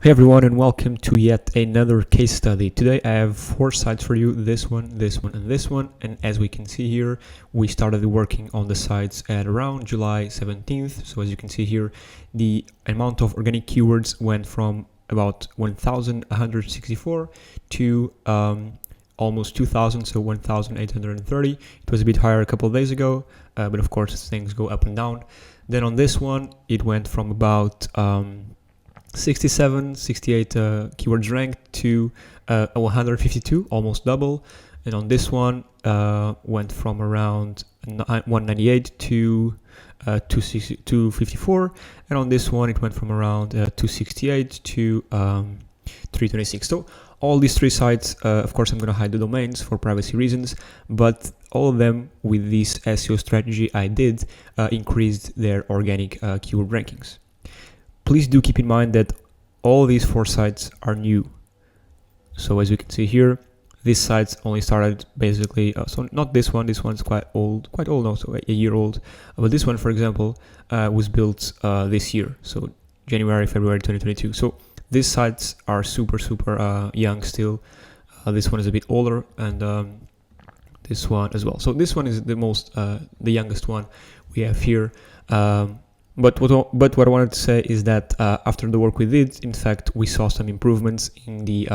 Hey everyone, and welcome to yet another case study. Today I have 4 sites for you, this one, this one, and this one. And as we can see here, we started working on the sites at around July 17th. So as you can see here, the amount of organic keywords went from about 1,164 to almost 2,000, so 1,830. It was a bit higher a couple of days ago, but of course things go up and down. Then on this one, it went from about 68 keywords ranked to 152, almost double. And on this one, went from around 198 to 254. And on this one, it went from around 268 to 326. So all these 3 sites, of course, I'm going to hide the domains for privacy reasons, but all of them with this SEO strategy I did increased their organic keyword rankings. Please do keep in mind that all these 4 sites are new. So as you can see here, these sites only started basically, so not this one's quite old now, so a year old. But this one, for example, was built this year, so January, February 2022. So these sites are super young still. This one is a bit older, and this one as well. So this one is the youngest one we have here. But what I wanted to say is that after the work we did, in fact, we saw some improvements in the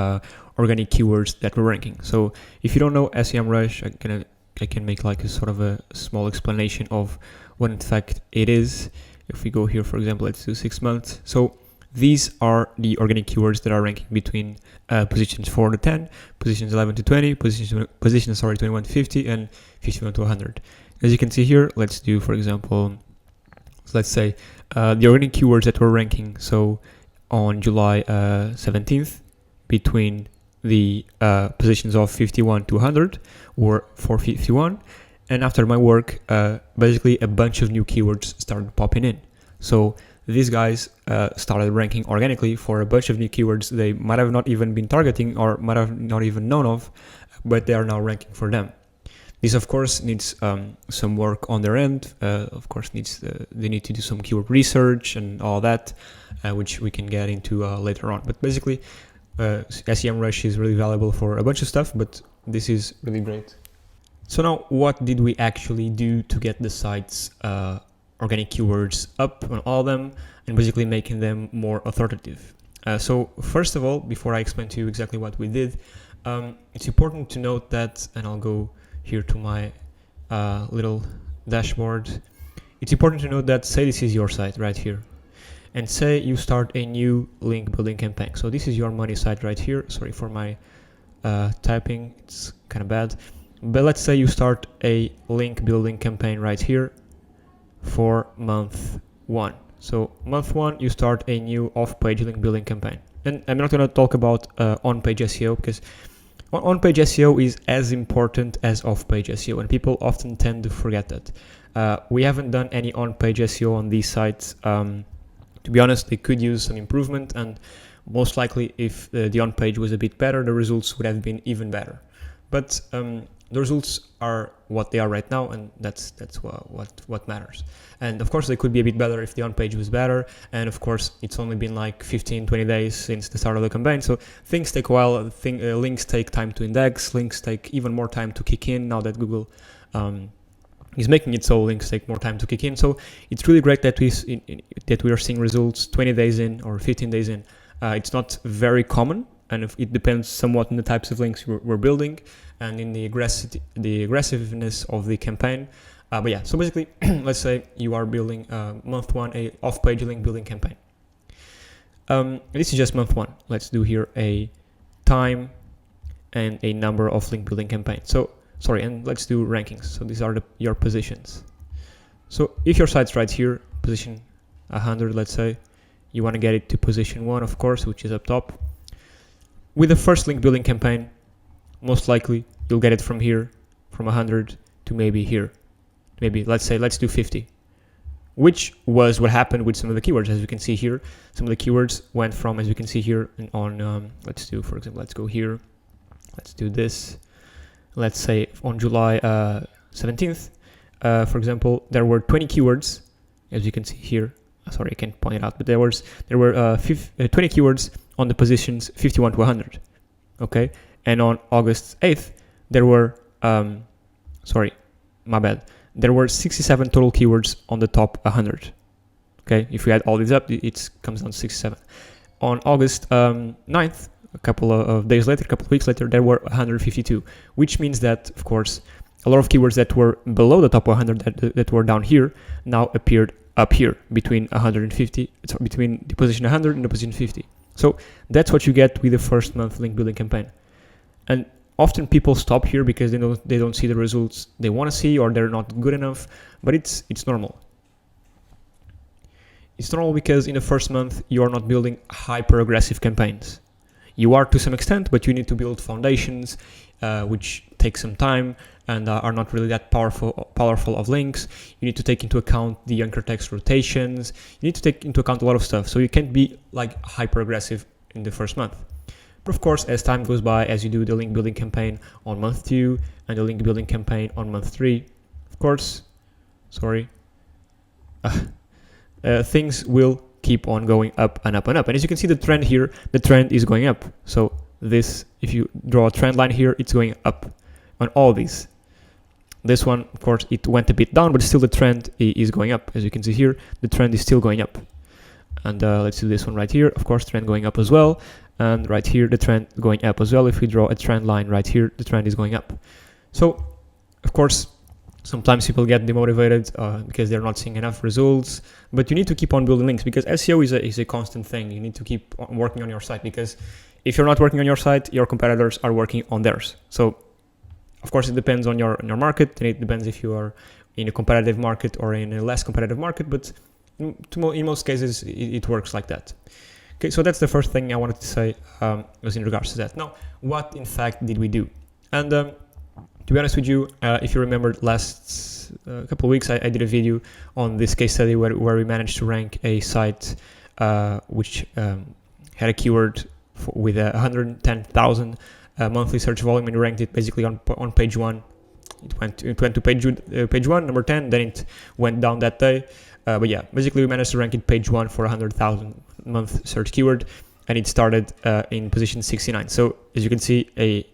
organic keywords that we're ranking. So if you don't know SEMrush, I can make like a sort of a small explanation of what in fact it is. If we go here, for example, let's do 6 months. So these are the organic keywords that are ranking between positions 4 to 10, positions 11 to 20, positions 21 to 50, and 51 to 100. As you can see here, let's do, for example, let's say the organic keywords that we're ranking. So on July 17th, between the positions of 51 to 100 were 451. And after my work, basically a bunch of new keywords started popping in. So these guys started ranking organically for a bunch of new keywords they might have not even been targeting or might have not even known of, but they are now ranking for them. This, of course, needs some work on their end. Of course, they need to do some keyword research and all that, which we can get into later on. But basically, SEMrush is really valuable for a bunch of stuff, but this is really great. So now, what did we actually do to get the site's organic keywords up on all of them and basically making them more authoritative? So first of all, before I explain to you exactly what we did, it's important to note that, and I'll go here to my little dashboard. It's important to note that, say this is your site right here, and say you start a new link building campaign. So this is your money site right here. Sorry for my typing, it's kind of bad. But let's say you start a link building campaign right here for month 1. So month 1, you start a new off-page link building campaign. And I'm not going to talk about on-page SEO, because on-page SEO is as important as off-page SEO, and people often tend to forget that. We haven't done any on-page SEO on these sites. To be honest, they could use some improvement, and most likely if the on-page was a bit better, the results would have been even better. But the results are what they are right now, and that's what matters. And of course, they could be a bit better if the on-page was better. And of course, it's only been like 15-20 days since the start of the campaign, so things take a while. Links take time to index. Links take even more time to kick in now that Google is making it so links take more time to kick in. So it's really great that we are seeing results 20 days in or 15 days in. It's not very common, and it depends somewhat on the types of links we're building and in the aggressiveness of the campaign. But yeah, so basically, let's say you are building month 1 a off-page link building campaign. This is just month 1. Let's do here a time and a number of link building campaigns. So sorry, and let's do rankings. So these are your positions. So if your site's right here, position 100, let's say, you want to get it to position 1, of course, which is up top. With the first link building campaign, most likely you'll get it from here, from 100 to maybe here. Maybe let's do 50, which was what happened with some of the keywords. As you can see here, some of the keywords went from, as you can see here, on let's do, for example, let's go here, let's do this. Let's say on July 17th, for example, there were 20 keywords, as you can see here. Sorry, I can't point it out, but there were 20 keywords on the positions 51 to 100. Okay, and on August 8th, there were, sorry, my bad. There were 67 total keywords on the top 100. Okay, if we add all these up, it comes down to 67. On August 9th, a couple of days later, a couple of weeks later, there were 152, which means that, of course, a lot of keywords that were below the top 100 that were down here now appeared up here between 150, between the position 100 and the position 50. So that's what you get with the first month link building campaign. And often people stop here because they don't see the results they want to see, or they're not good enough, but it's normal. It's normal because in the first month you are not building hyper aggressive campaigns. You are to some extent, but you need to build foundations, which take some time and are not really that powerful of links. You need to take into account the anchor text rotations. You need to take into account a lot of stuff. So you can't be like hyper aggressive in the first month. But of course, as time goes by, as you do the link building campaign on month 2 and the link building campaign on month 3, of course, things will keep on going up and up and up. And as you can see the trend here, the trend is going up. So this, if you draw a trend line here, it's going up on all these. This one, of course, it went a bit down, but still the trend is going up. As you can see here, the trend is still going up. And let's do this one right here. Of course, trend going up as well. And right here, the trend going up as well. If we draw a trend line right here, the trend is going up. So, of course, sometimes people get demotivated because they're not seeing enough results. But you need to keep on building links, because SEO is a constant thing. You need to keep on working on your site, because if you're not working on your site, your competitors are working on theirs. So, of course, it depends on your market, and it depends if you are in a competitive market or in a less competitive market. But in most cases, it works like that. Okay, so that's the first thing I wanted to say was in regards to that. Now, what in fact did we do? And to be honest with you, if you remember last couple of weeks, I did a video on this case study where we managed to rank a site which had a keyword with 110,000 monthly search volume, and we ranked it basically on page 1. It went to page 1, number 10, then it went down that day. But yeah, basically we managed to rank it page 1 for 100,000 month search keyword, and it started in position 69. So as you can see, it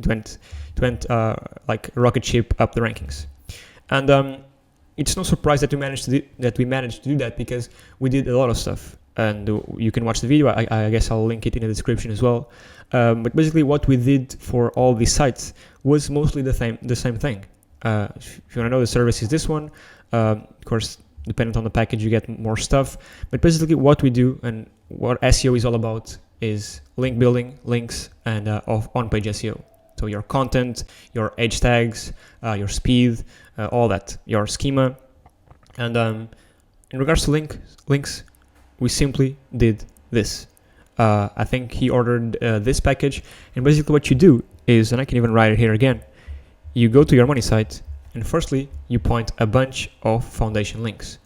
went like a rocket ship up the rankings. And it's no surprise that we managed to do that, because we did a lot of stuff. And you can watch the video. I guess I'll link it in the description as well. But basically, what we did for all these sites was mostly the same thing. If you want to know, the service is this one. Of course, depending on the package, you get more stuff. But basically, what we do and what SEO is all about is link building, links, and on-page SEO. So your content, your edge tags, your speed, all that, your schema. And in regards to links, we simply did this. I think he ordered this package, and basically what you do is, and I can even write it here again, you go to your money site, and firstly, you point a bunch of foundation links.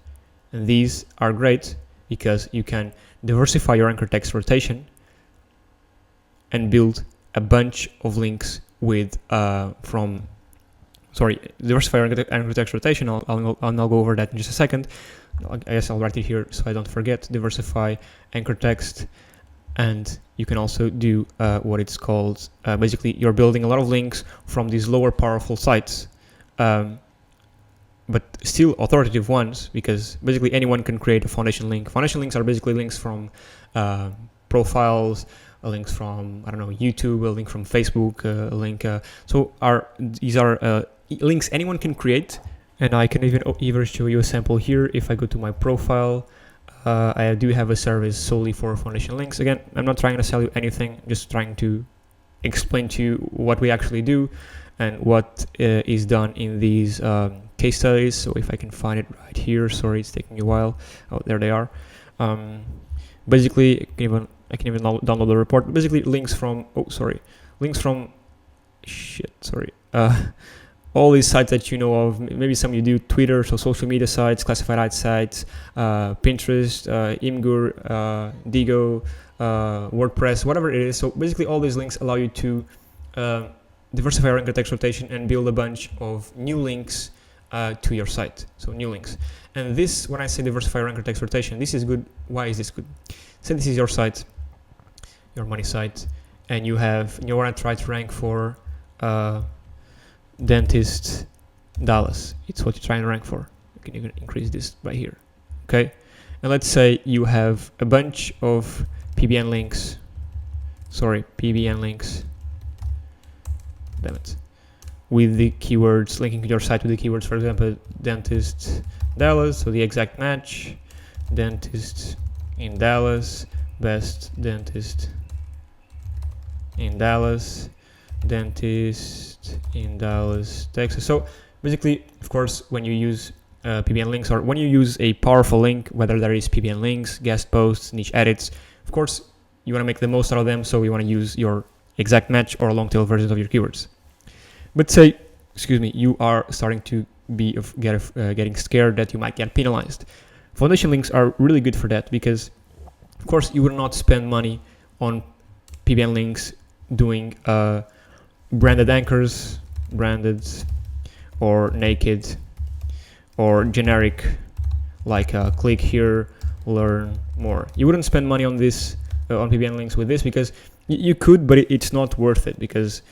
And these are great because you can diversify your anchor text rotation and build a bunch of links with diversify your anchor text rotation. I'll go over that in just a second. I guess I'll write it here so I don't forget. Diversify anchor text, and you can also do what it's called. Basically, you're building a lot of links from these lower powerful sites, but still authoritative ones, because basically anyone can create a foundation link. Foundation links are basically links from profiles, links from, I don't know, YouTube, a link from Facebook, a link. These are links anyone can create. And I can even show you a sample here. If I go to my profile, I do have a service solely for foundation links. Again, I'm not trying to sell you anything, just trying to explain to you what we actually do and what is done in these case studies. So if I can find it right here, sorry, it's taking a while. Oh, there they are. Basically, I can even download the report. Basically, links from all these sites that you know of. Maybe some you do, Twitter, so social media sites, classified ad sites, Pinterest, Imgur, Digo, WordPress, whatever it is. So basically all these links allow you to diversify your anchor text rotation and build a bunch of new links to your site. So new links. And this, when I say diversify your anchor text rotation, this is good. Why is this good? Say this is your site. your money site, and you want to try to rank for dentist Dallas. It's what you're trying to rank for. You can increase this by here. Okay, and let's say you have a bunch of PBN links. Damn it. With the keywords, linking your site with the keywords, for example, dentist Dallas, so the exact match, dentist in Dallas, best dentist in Dallas, dentist in Dallas, Texas. So basically, of course, when you use PBN links, or when you use a powerful link, whether there is PBN links, guest posts, niche edits, of course, you want to make the most out of them, so you want to use your exact match or long tail versions of your keywords. But say, you are starting to be getting scared that you might get penalized. Foundation links are really good for that, because of course you would not spend money on PBN links doing branded anchors, branded or naked or generic, like click here, learn more. You wouldn't spend money on this on PBN links with this, because you could, but it's not worth it, because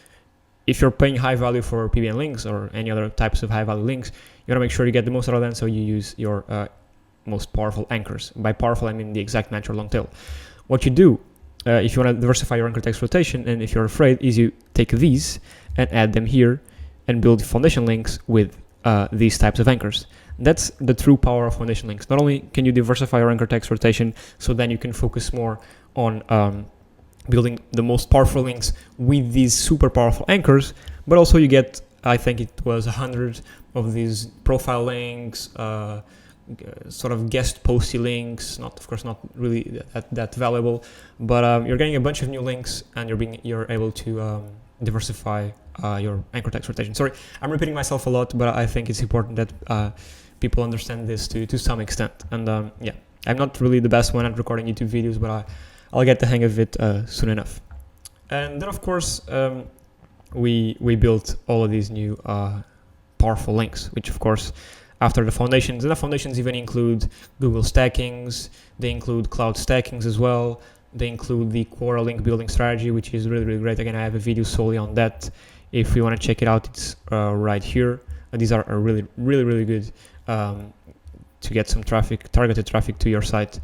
if you're paying high value for PBN links or any other types of high value links, you want to make sure you get the most out of them, so you use your most powerful anchors. By powerful, I mean the exact match or long tail. What you do, if you want to diversify your anchor text rotation, and if you're afraid, is you take these and add them here and build foundation links with these types of anchors. That's the true power of foundation links. Not only can you diversify your anchor text rotation, so then you can focus more on building the most powerful links with these super powerful anchors, but also you get, I think it was 100 of these profile links, sort of guest posty links, of course not really that valuable, but you're getting a bunch of new links, and you're able to diversify your anchor text rotation. Sorry, I'm repeating myself a lot, but I think it's important that people understand this to some extent. And yeah, I'm not really the best one at recording YouTube videos, but I'll get the hang of it soon enough. And then, of course, we built all of these new powerful links, which, of course, after the foundations, and the foundations even include Google stackings, they include cloud stackings as well, they include the Quora link building strategy, which is really, really great. Again, I have a video solely on that. If you want to check it out, it's right here. These are really, really, really good to get some targeted traffic to your site.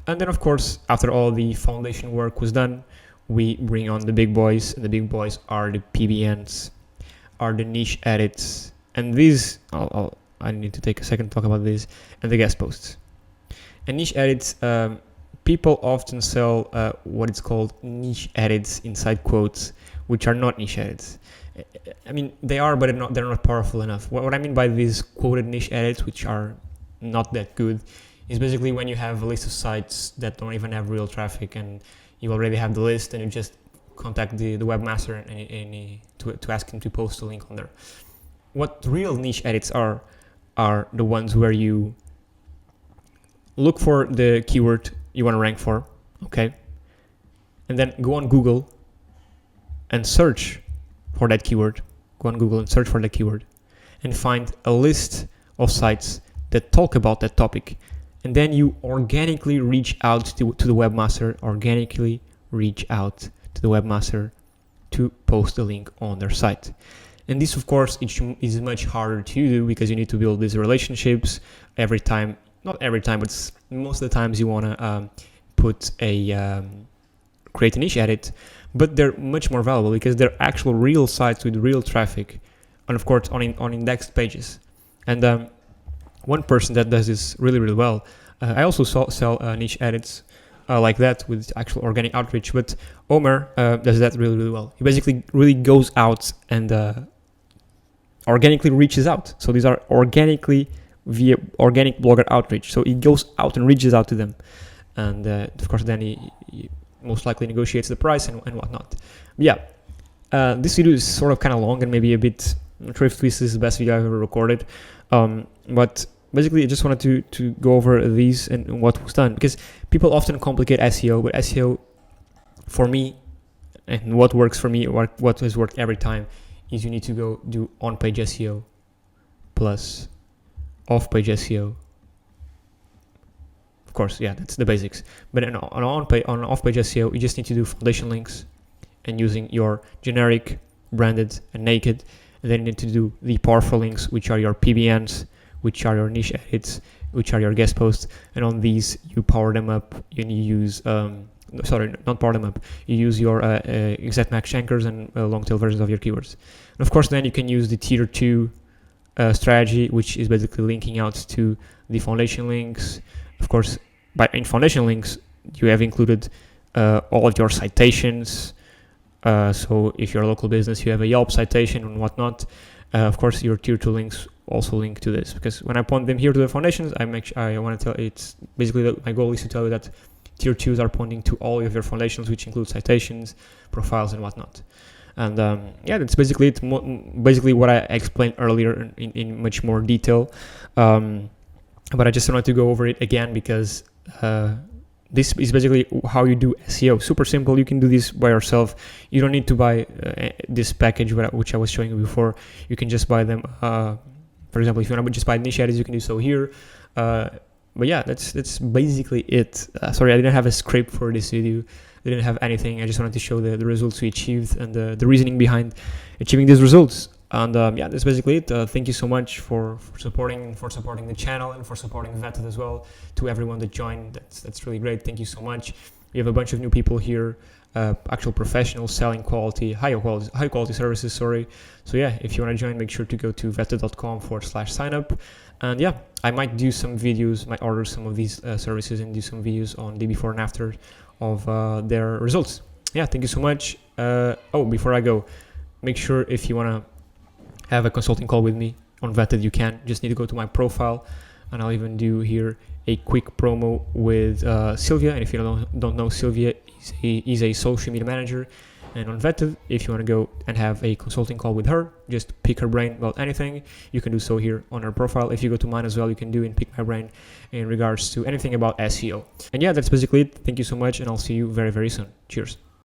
And then, of course, after all the foundation work was done, we bring on the big boys, and the big boys are the PBNs, are the niche edits, and these, I need to take a second to talk about these, and the guest posts. And niche edits, people often sell what is called niche edits inside quotes, which are not niche edits. I mean, they are, but they're not powerful enough. What I mean by these quoted niche edits, which are not that good, is basically when you have a list of sites that don't even have real traffic, and you already have the list, and you just contact the webmaster to ask him to post a link on there. What real niche edits are the ones where you look for the keyword you want to rank for, okay? And then go on Google and search for that keyword. Go on Google and search for that keyword and find a list of sites that talk about that topic. And then you organically reach out to the webmaster, to post the link on their site. And this, of course, is much harder to do, because you need to build these relationships every time. Not every time, but most of the times you want to create a niche edit. But they're much more valuable because they're actual real sites with real traffic, and of course on indexed pages. And one person that does this really, really well. I also sell niche edits like that with actual organic outreach, but Omer does that really, really well. He basically really goes out and organically reaches out. So these are organically via organic blogger outreach. So he goes out and reaches out to them. And of course, then he most likely negotiates the price and whatnot. But yeah, this video is sort of kind of long and maybe a bit, I'm not sure if this is the best video I've ever recorded. But basically, I just wanted to go over these and what was done, because people often complicate SEO, but SEO for me, and what works for me, what has worked every time, is you need to go do on-page SEO plus off-page SEO Of course, yeah, that's the basics. But on off-page SEO, you just need to do foundation links and using your generic, branded, and naked. And then you need to do the powerful links, which are your PBNs, which are your niche edits, which are your guest posts. And on these, you power them up. You use, not power them up. You use your exact match anchors and long tail versions of your keywords. And of course, then you can use the tier 2 strategy, which is basically linking out to the foundation links. Of course, in foundation links, you have included all of your citations. So if you're a local business, you have a Yelp citation and whatnot. Of course, your tier 2 links also link to this, because when I point them here to the foundations, I want to tell it's basically my goal is to tell you that tier 2s are pointing to all of your foundations, which include citations, profiles, and whatnot. And that's basically it. Basically what I explained earlier in much more detail. But I just wanted to go over it again because this is basically how you do SEO. Super simple. You can do this by yourself. You don't need to buy this package which I was showing you before. You can just buy them. For example, if you want to just buy niche edits, you can do so here. But yeah, that's basically it. Sorry, I didn't have a script for this video. I didn't have anything. I just wanted to show the results we achieved and the reasoning behind achieving these results. And that's basically it. Thank you so much for supporting the channel and for supporting Vetted as well. To everyone that joined, that's really great. Thank you so much. We have a bunch of new people here, actual professionals selling high quality services. Sorry. So yeah, if you want to join, make sure to go to vetted.com/sign up. And yeah, I might do some videos, might order some of these services and do some videos on the before and after of their results. Yeah, thank you so much. Before I go, make sure if you want to have a consulting call with me on Vetted, you can. Just need to go to my profile, and I'll even do here a quick promo with Sylvia. And if you don't know Sylvia, is a social media manager. And on Vetted, if you want to go and have a consulting call with her, just pick her brain about anything, you can do so here on her profile. If you go to mine as well, you can do and pick my brain in regards to anything about SEO. And yeah, that's basically it. Thank you so much, and I'll see you very, very soon. Cheers.